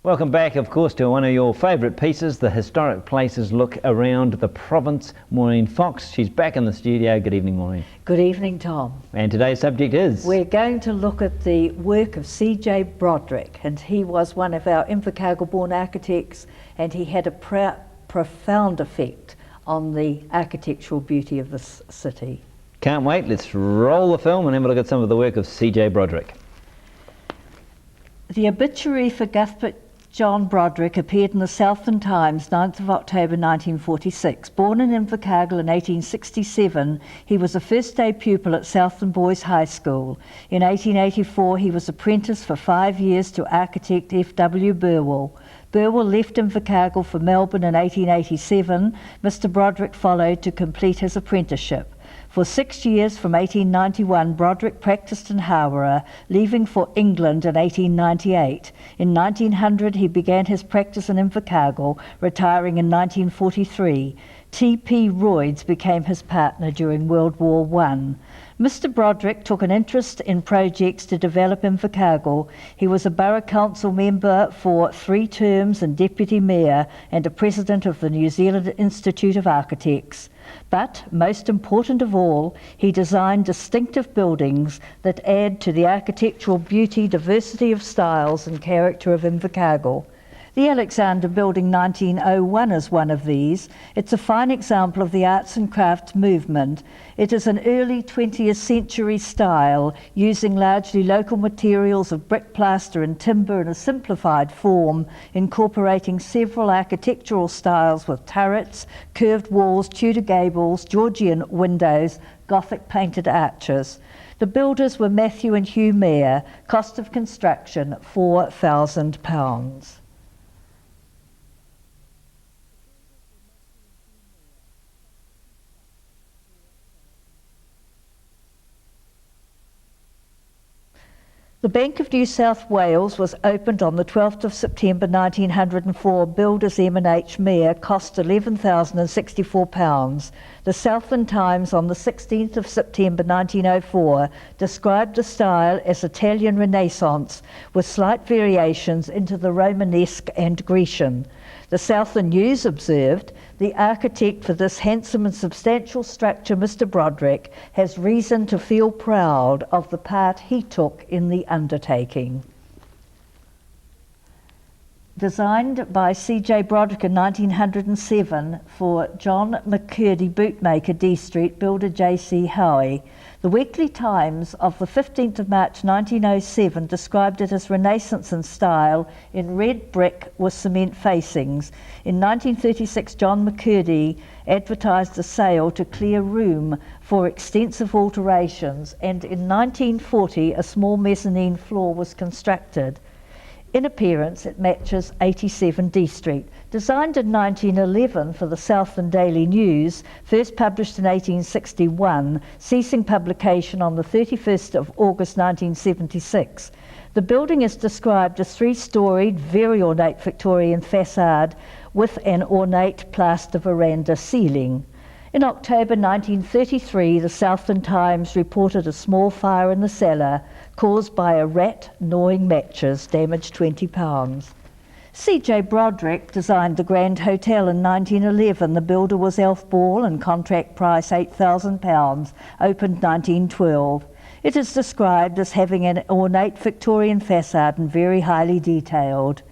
Welcome back, of course, to one of your favourite pieces, the Historic Places Look Around the Province. Maureen Fox, she's back in the studio. Good evening, Maureen. Good evening, Tom. And today's subject is? We're going to look at the work of C.J. Broderick, and he was one of our Invercargill-born architects, and he had a profound effect on the architectural beauty of this city. Can't wait. Let's roll the film and have a look at some of the work of C.J. Broderick. The obituary for Cuthbert John Broderick appeared in the Southland Times, 9th of October 1946. Born in Invercargill in 1867, he was a first-day pupil at Southland Boys High School. In 1884, he was apprenticed for 5 years to architect F.W. Burwell. Burwell left Invercargill for Melbourne in 1887. Mr. Broderick followed to complete his apprenticeship. For 6 years, from 1891, Broderick practiced in Hawera, leaving for England in 1898. In 1900, he began his practice in Invercargill, retiring in 1943. T.P. Royds became his partner during World War I. Mr. Broderick took an interest in projects to develop Invercargill. He was a Borough Council member for 3 terms and Deputy Mayor and a President of the New Zealand Institute of Architects. But, most important of all, he designed distinctive buildings that add to the architectural beauty, diversity of styles and character of Invercargill. The Alexander Building 1901 is one of these. It's a fine example of the arts and crafts movement. It is an early 20th century style, using largely local materials of brick, plaster and timber in a simplified form, incorporating several architectural styles with turrets, curved walls, Tudor gables, Georgian windows, Gothic painted arches. The builders were Matthew and Hugh Mayer. Cost of construction, £4,000. The Bank of New South Wales was opened on the 12th of September 1904. Builders M&H Mayer, cost £11,064. The Southland Times on the 16th of September 1904 described the style as Italian Renaissance with slight variations into the Romanesque and Grecian. The Southland News observed, the architect for this handsome and substantial structure, Mr. Broderick, has reason to feel proud of the part he took in the undertaking. Designed by C.J. Broderick in 1907 for John McCurdy, Bootmaker, D Street, builder J.C. Howe. The Weekly Times of the 15th of March 1907 described it as Renaissance in style in red brick with cement facings. In 1936, John McCurdy advertised a sale to clear room for extensive alterations, and in 1940 a small mezzanine floor was constructed. In appearance, it matches 87 D Street. Designed in 1911 for the Southland Daily News, first published in 1861, ceasing publication on the 31st of August 1976. The building is described as 3-storied, very ornate Victorian facade with an ornate plaster veranda ceiling. In October 1933, the Southland Times reported a small fire in the cellar caused by a rat gnawing matches, damaged £20. C.J. Broderick designed the Grand Hotel in 1911. The builder was Elf Ball and contract price £8,000, opened 1912. It is described as having an ornate Victorian facade and very highly detailed.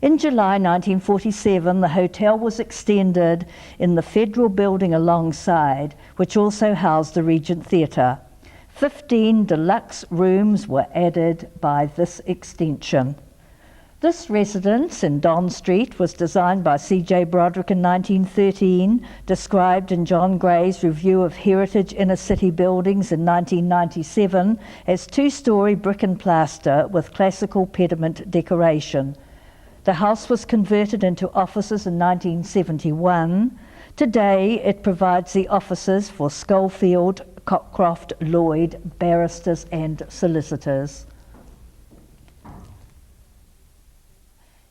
In July 1947, the hotel was extended in the Federal Building alongside, which also housed the Regent Theatre. 15 deluxe rooms were added by this extension. This residence in Don Street was designed by C.J. Broderick in 1913, described in John Gray's Review of Heritage Inner City Buildings in 1997 as 2-storey brick and plaster with classical pediment decoration. The house was converted into offices in 1971. Today it provides the offices for Schofield, Cockcroft, Lloyd, barristers and solicitors.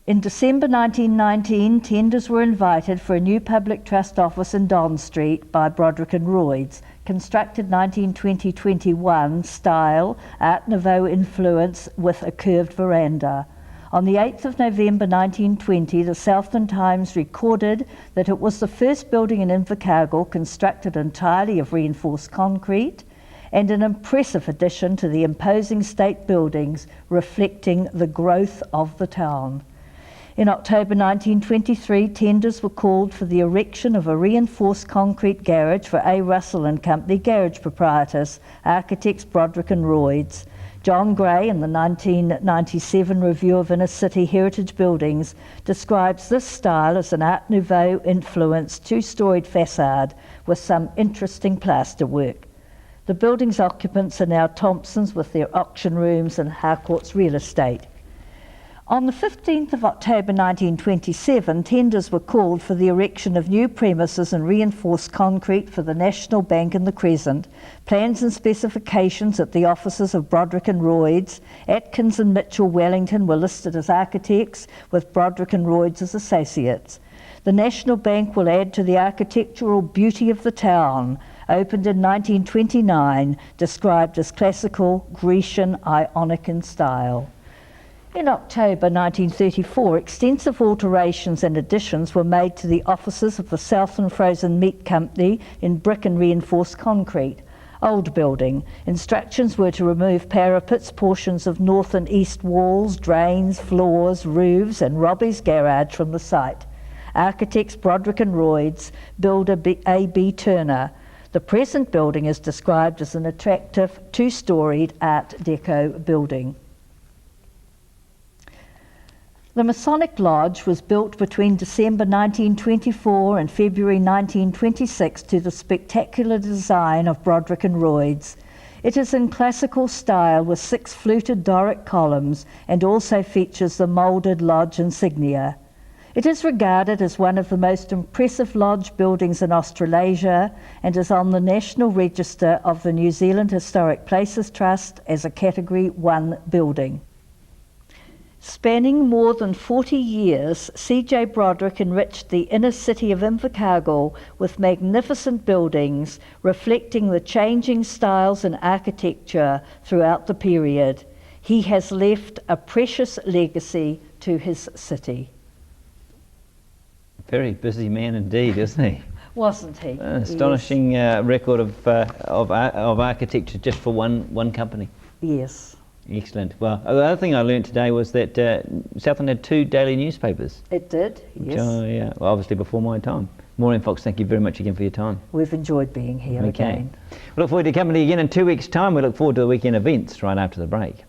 In December 1919, tenders were invited for a new public trust office in Don Street by Broderick and Royds, constructed 1920-21 style, Art Nouveau influence with a curved veranda. On the 8th of November 1920, the Southland Times recorded that it was the first building in Invercargill constructed entirely of reinforced concrete, and an impressive addition to the imposing state buildings reflecting the growth of the town. In October 1923, tenders were called for the erection of a reinforced concrete garage for A. Russell and Company garage proprietors, architects Broderick and Royds. John Gray, in the 1997 Review of Inner City Heritage Buildings, describes this style as an Art Nouveau-influenced two-storied facade with some interesting plaster work. The building's occupants are now Thompsons with their auction rooms and Harcourt's real estate. On the 15th of October 1927, tenders were called for the erection of new premises and reinforced concrete for the National Bank in the Crescent. Plans and specifications at the offices of Broderick and Royds. Atkins and Mitchell Wellington were listed as architects, with Broderick and Royds as associates. The National Bank will add to the architectural beauty of the town. Opened in 1929, described as classical Grecian Ionic in style. In October 1934, extensive alterations and additions were made to the offices of the Southland Frozen Meat Company in brick and reinforced concrete. Old building. Instructions were to remove parapets, portions of north and east walls, drains, floors, roofs, and Robbie's garage from the site. Architects Broderick and Royds, builder A.B. Turner. The present building is described as an attractive two-storied Art Deco building. The Masonic Lodge was built between December 1924 and February 1926 to the spectacular design of Broderick and Royds. It is in classical style with 6 fluted Doric columns and also features the moulded lodge insignia. It is regarded as one of the most impressive lodge buildings in Australasia and is on the National Register of the New Zealand Historic Places Trust as a Category 1 building. Spanning more than 40 years, C.J. Broderick enriched the inner city of Invercargill with magnificent buildings reflecting the changing styles and architecture throughout the period. He has left a precious legacy to his city. Very busy man indeed, isn't he? Wasn't he? Astonishing record of architecture just for one company. Yes. Excellent. Well, the other thing I learned today was that Southland had 2 daily newspapers. It did, yes. Yeah, well, obviously before my time. Maureen Fox, thank you very much again for your time. We've enjoyed being here again. We look forward to coming again in 2 weeks' time. We look forward to the weekend events right after the break.